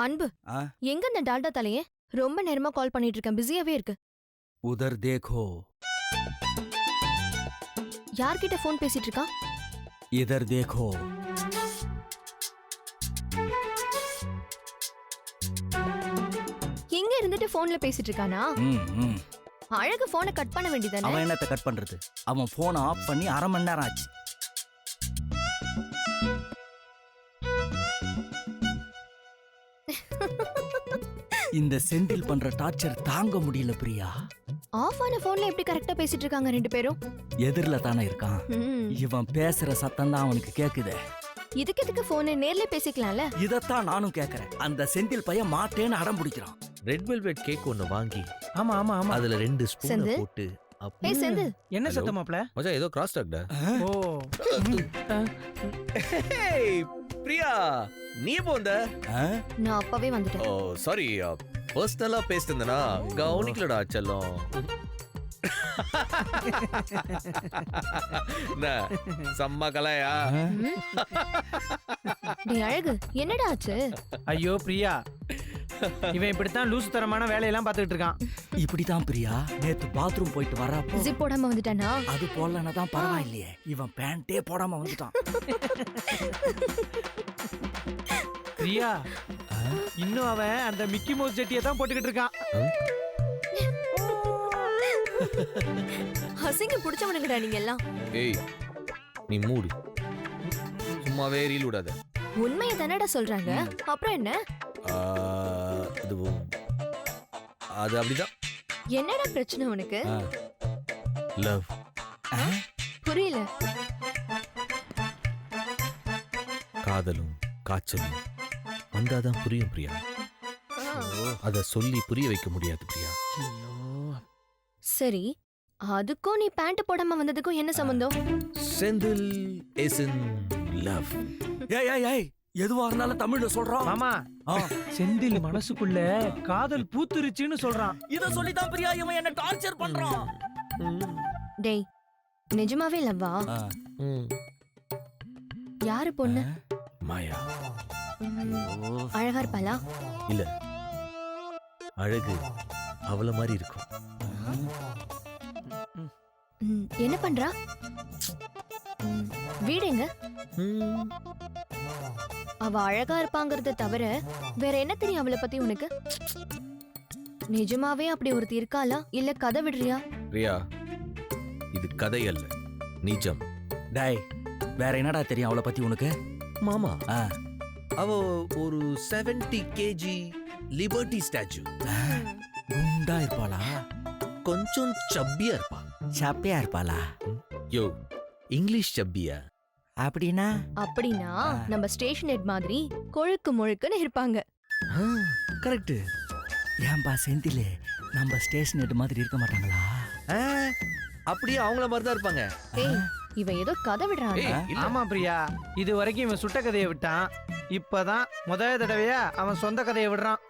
அன்பு, எங்க இந்த டால்டா தலையே? ரொம்ப நேரமா கால் பண்ணிட்டு இருக்கேன், பிஸியாவே இருக்கு. உதர் தேக்கோ. யார்கிட்ட ஃபோன் பேசிட்டு இருக்கா? இதர் தேக்கோ. எங்க இருந்துட்டு போன்ல பேசிட்டு இருக்கானா? அழகு போனை கட் பண்ண வேண்டியதானே? அவன் என்னத்தை கட் பண்றது? அவன் போனை ஆஃப் பண்ணி 1/2 மணி நேரம் ஆச்சு. இந்த செந்தில் பண்ற டார்ச்சர் தாங்க முடியல பிரியா. ஆஃப் ஆன போன்ல எப்படி கரெக்ட்டா பேசிட்டு இருக்காங்க ரெண்டு பேரும்? எதிரில தானே இருக்கான். இவன் பேசுற சத்தம் தான் அவனுக்கு கேக்குதே. இதுக்கு எதுக்கு போனை நேர்ல பேசிக்கலாம்ல? இதத்தான் நானும் கேக்குறேன். அந்த செந்தில் பையன் மாட்டேன்னு அடம் பிடிக்கிறான். ரெட் வெல்வெட் கேக் ஒன்னு வாங்கி ஆமா ஆமா ஆமா அதுல 2 ஸ்பூன் போட்டு ஏய் செந்தில், என்ன சத்தம் மாப்ள? மச்சான் ஏதோ கிராஸ் டாக்டா. ஓ ஹேய் பிரியா, நீ போந்த? நான் அப்பவே வந்துட்டேன். ஓ சாரி, பர்சனலா பேசிட்டேனா கவனிக்கலடா செல்லம். சம்மா கலையா? டேய் அழகு, என்னடா ஆச்சு? ஐயோ பிரியா, இவன் இப்படித்தான் லூசு தரமான வேலையெல்லாம் பார்த்துட்டு இருக்கான். இப்படிதான் பிரியா, நேத்து பாத்ரூம் போயிட்டு வரப்போ ஜிப் போடாம வந்துட்டானா? அது போடலன்னா தான் பரவாயில்லையே, இவன் பேண்டே போடாம வந்துட்டான். பிரியா, இன்னும் அவன் அந்த மிக்கி மவுஸ் ஜெட்டியை தான் போட்டுக்கிட்டு இருக்கான். அசிங்கம் பிடிச்சவனுங்கடா நீங்க எல்லாம். ஏய் நீ மூடு, சும்மாவே ரீல் விடாத. உண்மையை தானடா சொல்றாங்க, அப்புறம் என்ன? அது அப்படிதான். என்னடா பிரச்சனை உனக்கு? லவ். புரியல. காதலும் காய்ச்சலும் வந்தாதான் புரியும் பிரியா. அத சொல்லி புரிய வைக்க முடியாது பிரியா. சரி, அதுக்கும் நீ பேண்ட் போடாம வந்ததுக்கும் என்ன சம்பந்தம்? Senthil is in love. ஏய் எதுவா இருந்தாலும் தமிழ்ல சொல்றான். மாமா, செந்தில் மனசுக்குள்ள காதல் பூத்துருச்சுன்னு சொல்றான். இத சொல்லி தான் பிரியா இவன் என்ன டார்ச்சர் பண்றான். டேய், நிஜமாவே லவ்வா? யாரு பொண்ணு? மாயா. அழகா இருப்பாளா? இல்ல, அழகு அவள மாதிரி இருக்கும். என்ன பண்றா? வீடுங்க? அவ அழகா இருப்பாங்கறத தவிர வேற என்ன தெரியும் அவளை பத்தி உனக்கு? நிஜமாவே அப்படி ஒருத்தி இருக்காளா, இல்ல கதை விடுறியா? பிரியா, இது கதை அல்ல, நிஜம். டேய், வேற என்னடா தெரியும் அவளை பத்தி உனக்கு? மாமா, அவ ஒரு 70 kg லிபர்ட்டி ஸ்டாச்சு. குண்டா இருப்பாளா? கொஞ்சம் சப்பியா இருப்பா. சப்பையா இருப்பாளா? யோ, இங்கிலீஷ் சப்பியா? அப்படின்னா நம்ம ஸ்டேஷன் ஹெட் மாதிரி கொழுக்கு முழுக்குன்னு இருப்பாங்க. கரெக்ட். ஏன்பா செந்திலே, நம்ம ஸ்டேஷன் ஹெட் மாதிரி இருக்க மாட்டாங்களா? அப்படியே அவங்கள மாதிரி தான் இருப்பாங்க. ஏய், இவன் ஏதோ கதை விடுறான். ஆமா பிரியா, இது வரைக்கும் இவன் சுட்ட கதையை விட்டான். இப்பதான் முதல் தடவையா அவன் சொந்த கதையை விடுறான்.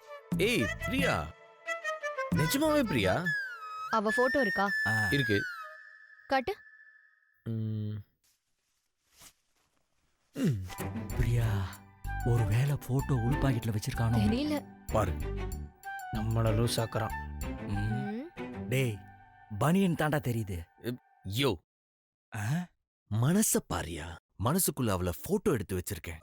ஏய் பிரியா, நிஜமாவே பிரியா? அவ போட்டோ இருக்கா? இருக்கு. காட்டு. பிரியா, ஒருவேளை போட்டோ உள் பாக்கெட்ல வச்சிருக்கானோ தெரியல. பாரு, நம்மள லூஸ் ஆக்குறான். டேய், பனியன் தாண்டா தெரியுது. யோ, மனச பாரியா, மனசுக்குள்ள அவளை போட்டோ எடுத்து வச்சிருக்கேன்.